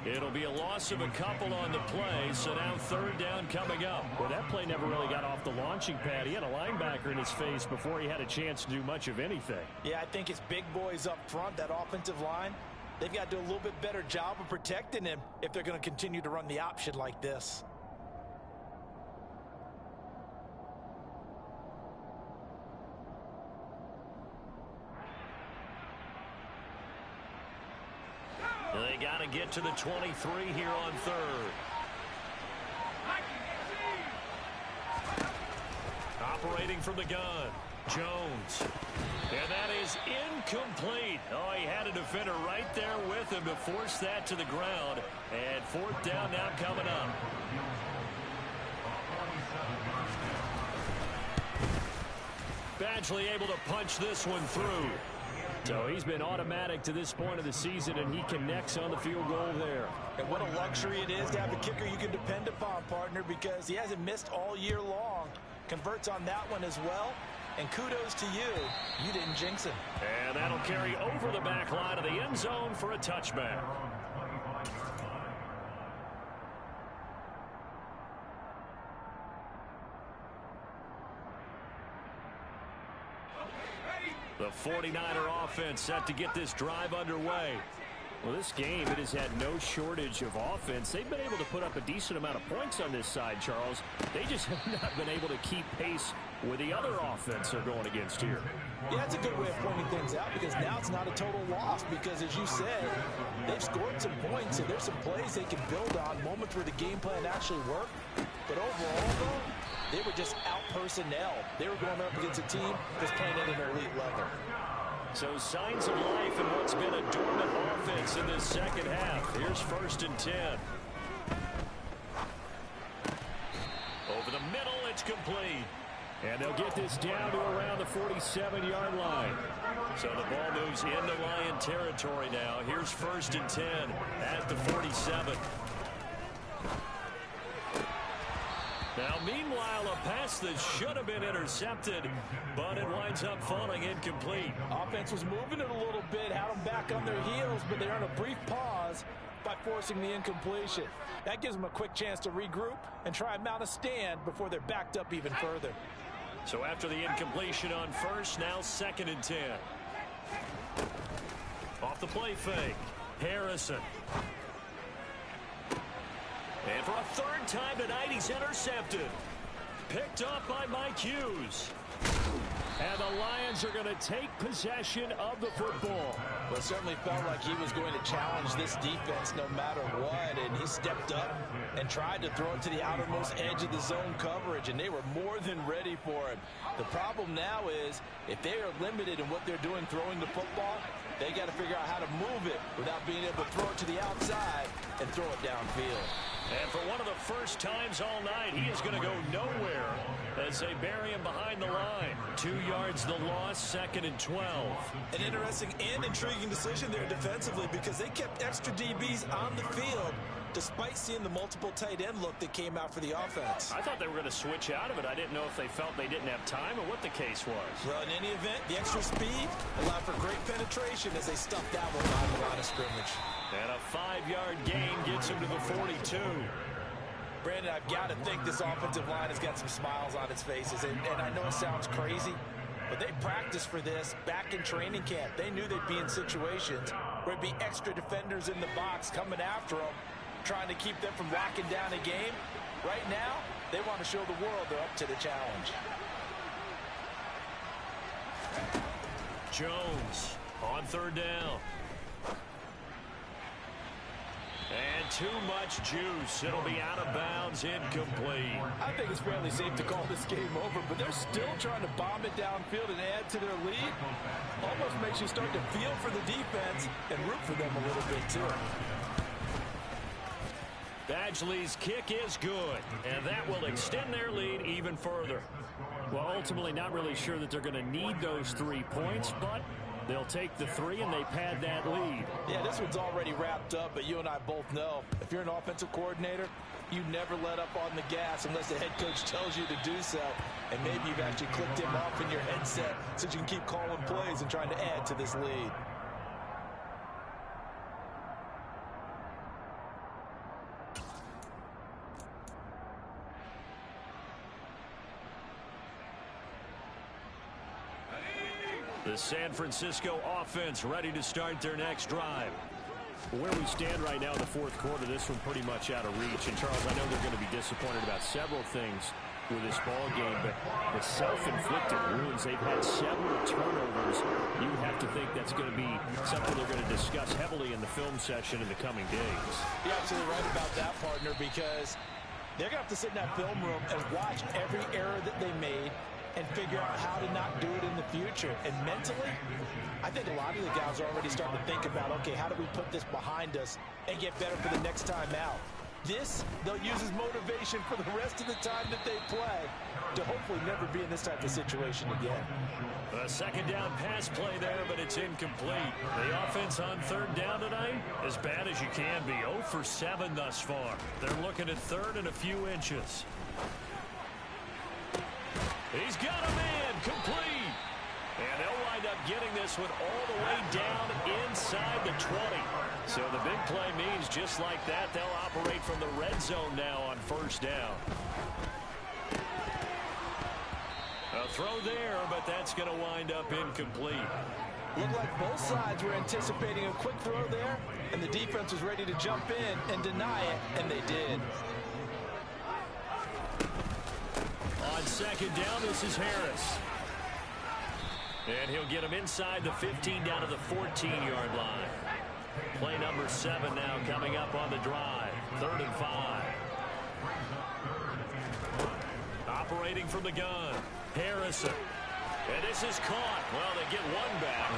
It'll be a loss of a couple on the play, so now 3rd down coming up. Well, that play never really got off the launching pad. He had a linebacker in his face before he had a chance to do much of anything. Yeah, I think it's big boys up front, that offensive line. They've got to do a little bit better job of protecting him if they're going to continue to run the option like this. They got to get to the 23 here on 3rd. Operating from the gun, Jones. And that is incomplete. Oh, he had a defender right there with him to force that to the ground. And 4th down now coming up. Badgley able to punch this one through. So he's been automatic to this point of the season, and he connects on the field goal there. And what a luxury it is to have a kicker you can depend upon, partner, because he hasn't missed all year long. Converts on that one as well. And kudos to you. You didn't jinx him. And that'll carry over the back line of the end zone for a touchback. The 49er offense set to get this drive underway. Well, this game, it has had no shortage of offense. They've been able to put up a decent amount of points on this side, Charles. They just have not been able to keep pace with the other offense they're going against here. Yeah, that's a good way of pointing things out because now it's not a total loss because, as you said, they've scored some points and there's some plays they can build on, moments where the game plan actually worked. But overall, though, they were just out-personnel. They were going up against a team that's playing at an elite level. So signs of life in what's been a dormant offense in this second half. Here's 1st and 10. Over the middle, it's complete. And they'll get this down to around the 47-yard line. So the ball moves into Lion territory now. Here's 1st and 10 at the 47. Now, meanwhile, a pass that should have been intercepted, but it winds up falling incomplete. Offense was moving it a little bit, had them back on their heels, but they earned a brief pause by forcing the incompletion. That gives them a quick chance to regroup and try and mount a stand before they're backed up even further. So after the incompletion on 1st, now 2nd and 10. Off the play fake, Harrison. And for a 3rd time tonight, he's intercepted. Picked up by Mike Hughes. And the Lions Lions are going to take possession of the football. Well, it certainly felt like he was going to challenge this defense no matter what, and he stepped up and tried to throw it to the outermost edge of the zone coverage, and they were more than ready for it. The problem now is if they are limited in what they're doing throwing the football, they got to figure out how to move it without being able to throw it to the outside and throw it downfield. And for one of the first times all night, he is going to go nowhere as they bury him behind the line. 2 yards the loss, 2nd and 12. An interesting and intriguing decision there defensively because they kept extra DBs on the field despite seeing the multiple tight end look that came out for the offense. I thought they were going to switch out of it. I didn't know if they felt they didn't have time or what the case was. Well, in any event, the extra speed allowed for great penetration as they stuffed that one on the line of scrimmage. And a 5-yard gain gets him to the 42. Brandon, I've got to think this offensive line has got some smiles on its faces. And I know it sounds crazy, but they practiced for this back in training camp. They knew they'd be in situations where it'd be extra defenders in the box coming after them, trying to keep them from locking down a game. Right now, they want to show the world they're up to the challenge. Jones on 3rd down. And too much juice. It'll be out of bounds, incomplete. I think it's fairly safe to call this game over, but they're still trying to bomb it downfield and add to their lead. Almost makes you start to feel for the defense and root for them a little bit, too. Badgley's kick is good, and that will extend their lead even further. Well, ultimately not really sure that they're going to need those 3 points, but they'll take the 3 and they pad that lead. Yeah, this one's already wrapped up, but you and I both know if you're an offensive coordinator, you never let up on the gas unless the head coach tells you to do so. And maybe you've actually clicked him off in your headset so you can keep calling plays and trying to add to this lead. The San Francisco offense ready to start their next drive. Where we stand right now in the 4th quarter, this one pretty much out of reach. And, Charles, I know they're going to be disappointed about several things with this ball game, but the self-inflicted wounds, they've had several turnovers. You have to think that's going to be something they're going to discuss heavily in the film session in the coming days. You're absolutely right about that, partner, because they're going to have to sit in that film room and watch every error that they made and figure out how to not do it in the future. And mentally, I think a lot of the guys are already starting to think about, okay, how do we put this behind us and get better for the next time out? This, they'll use as motivation for the rest of the time that they play to hopefully never be in this type of situation again. A 2nd down pass play there, but it's incomplete. The offense on 3rd down tonight, as bad as you can be. 0 for 7 thus far. They're looking at 3rd and a few inches. He's got a man, complete. And they'll wind up getting this one all the way down inside the 20. So the big play means just like that, they'll operate from the red zone now on 1st down. A throw there, but that's going to wind up incomplete. Looked like both sides were anticipating a quick throw there, and the defense was ready to jump in and deny it, and they did. On 2nd down, this is Harris. And he'll get him inside the 15 down to the 14-yard line. Play number 7 now coming up on the drive. 3rd and 5. Operating from the gun, Harrison. And this is caught. Well, they get one back.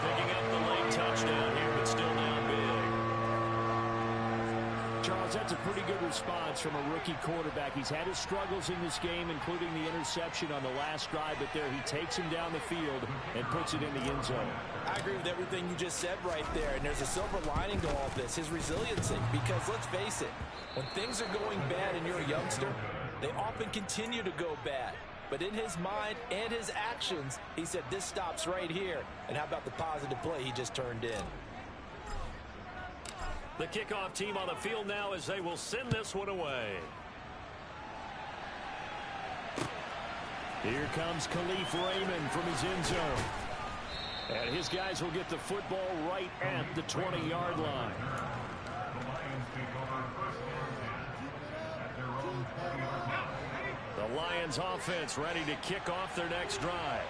Picking up the late touchdown here, but still down big. Charles, that's a pretty good response from a rookie quarterback. He's had his struggles in this game, including the interception on the last drive, but there he takes him down the field and puts it in the end zone. I agree with everything you just said right there, and there's a silver lining to all of this, his resiliency, because let's face it, when things are going bad and you're a youngster, they often continue to go bad. But in his mind and his actions, he said, this stops right here. And how about the positive play he just turned in? The kickoff team on the field now as they will send this one away. Here comes Khalif Raymond from his end zone. And his guys will get the football right at the 20-yard line. The Lions offense ready to kick off their next drive.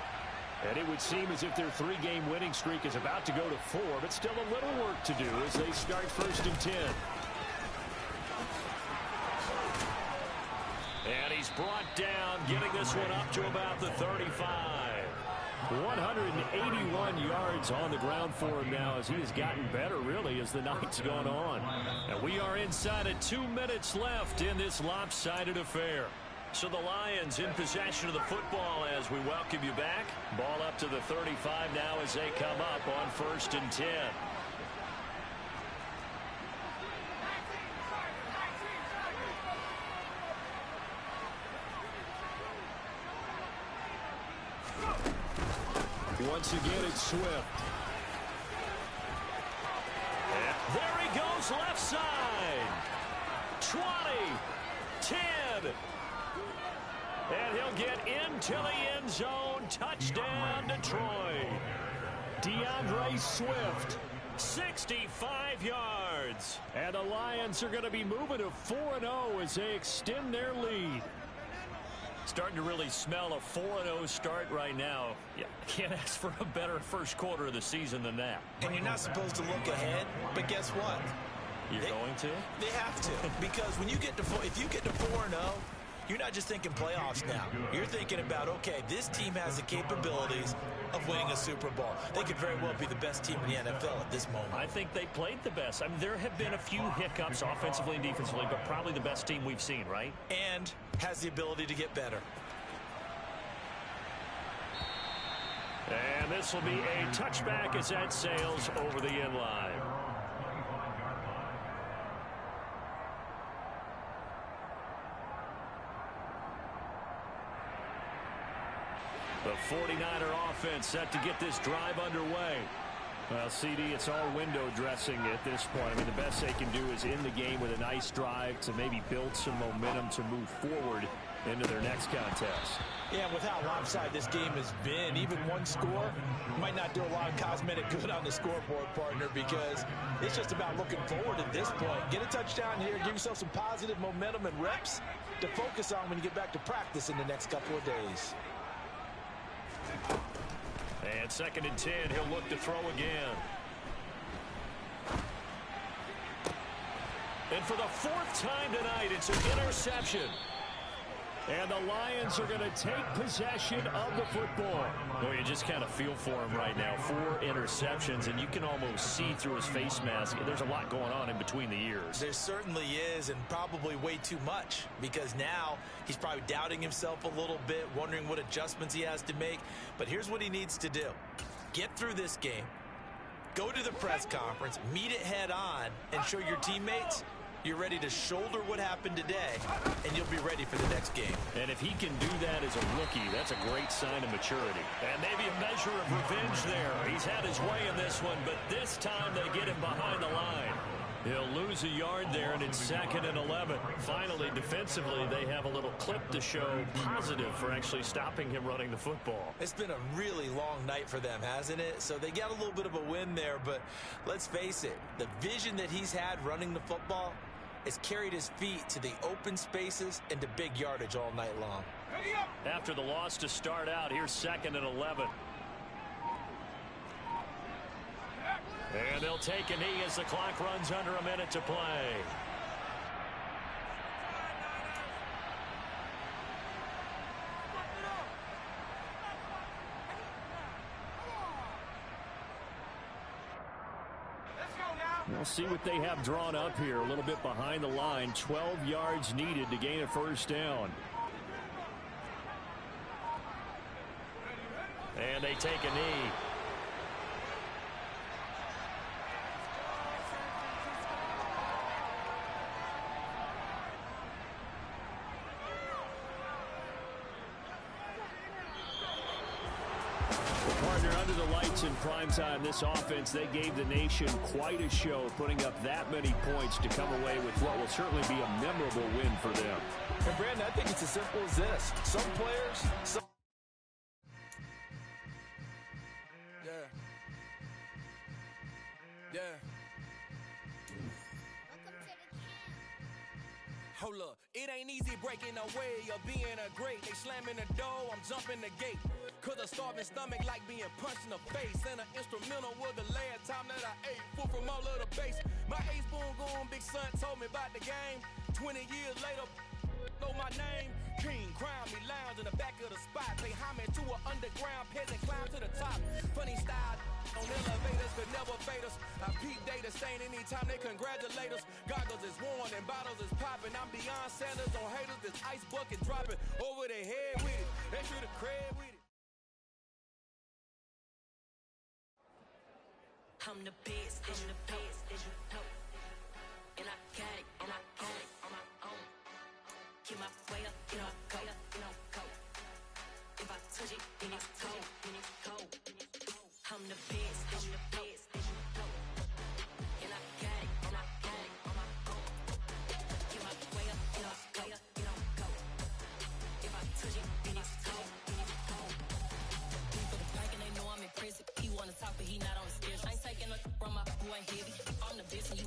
And it would seem as if their 3-game winning streak is about to go to 4, but still a little work to do as they start 1st and 10. And he's brought down, getting this one up to about the 35. 181 yards on the ground for him now as he has gotten better, really, as the night's gone on. And we are inside of 2 minutes left in this lopsided affair. So the Lions in possession of the football as we welcome you back. Ball up to the 35 now as they come up on 1st and 10. Once again, it's Swift. And there he goes, left side. 20, 10. And he'll get into the end zone. Touchdown, Detroit. DeAndre Swift, 65 yards. And the Lions are going to be moving to 4-0 as they extend their lead. Starting to really smell a 4-0 start right now. Yeah, can't ask for a better first quarter of the season than that. And you're not supposed to look ahead, but guess what? You're going to? They have to, because when you get to if you get to 4-0, you're not just thinking playoffs now. You're thinking about, okay, this team has the capabilities of winning a Super Bowl. They could very well be the best team in the NFL at this moment. I think they played the best. I mean, there have been a few hiccups offensively and defensively, but probably the best team we've seen, right? And has the ability to get better. And this will be a touchback as that sails over the end line. The 49er offense set to get this drive underway. Well, CD, it's all window dressing at this point. I mean, the best they can do is end the game with a nice drive to maybe build some momentum to move forward into their next contest. Yeah, with how lopsided this game has been, even one score might not do a lot of cosmetic good on the scoreboard, partner, because it's just about looking forward at this point. Get a touchdown here, give yourself some positive momentum and reps to focus on when you get back to practice in the next couple of days. And 2nd and 10, he'll look to throw again. And for the 4th time tonight, it's an interception. And the Lions are going to take possession of the football. Well, you just kind of feel for him right now. 4 interceptions, and you can almost see through his face mask. There's a lot going on in between the ears. There certainly is, and probably way too much, because now he's probably doubting himself a little bit, wondering what adjustments he has to make. But here's what he needs to do. Get through this game, go to the press conference, meet it head on, and show your teammates you're ready to shoulder what happened today, and you'll be ready for the next game. And if he can do that as a rookie, that's a great sign of maturity. And maybe a measure of revenge there. He's had his way in this one, but this time they get him behind the line. He'll lose a yard there, and it's 2nd and 11. Finally, defensively, they have a little clip to show positive for actually stopping him running the football. It's been a really long night for them, hasn't it? So they got a little bit of a win there, but let's face it, the vision that he's had running the football has carried his feet to the open spaces and to big yardage all night long. After the loss to start out, here's 2nd and 11. And they'll take a knee as the clock runs under a minute to play. We'll see what they have drawn up here. A little bit behind the line. 12 yards needed to gain a 1st down. And they take a knee. Under the lights in primetime, this offense, they gave the nation quite a show, putting up that many points to come away with what will certainly be a memorable win for them. And Brandon, I think it's as simple as this. Some players, Hold up, it ain't easy breaking away or being a great. They slamming the door, I'm jumping the gate. Cause a starving stomach like being punched in the face. And an instrumental was the last time that I ate food from all of the base. My ace boom goon big son told me about the game. 20 years later, know my name. King, crown me, lounge in the back of the spot. Pay homage to an underground peasant, climb to the top. Funny style on elevators could never fade us. I peep data stain anytime they congratulate us. Goggles is worn and bottles is popping. I'm beyond Sanders on haters, this ice bucket dropping over their head with it. They should have cred with it. I'm the best, I'm the best, as you know. And I got it, and I got it on my own. Get my way up, get on go, get on go. If I touch it, then it's cold, then it's cold. I'm the best, as you know. And I got it, and I got it on my own. Get my way up, get on go, get on go. If I touch it, then it's cold, then it's cold. People the bank and they know I'm impressive. He wanna talk, but he not on the schedule. I ain't taking no from my boy heavy. I'm the best and you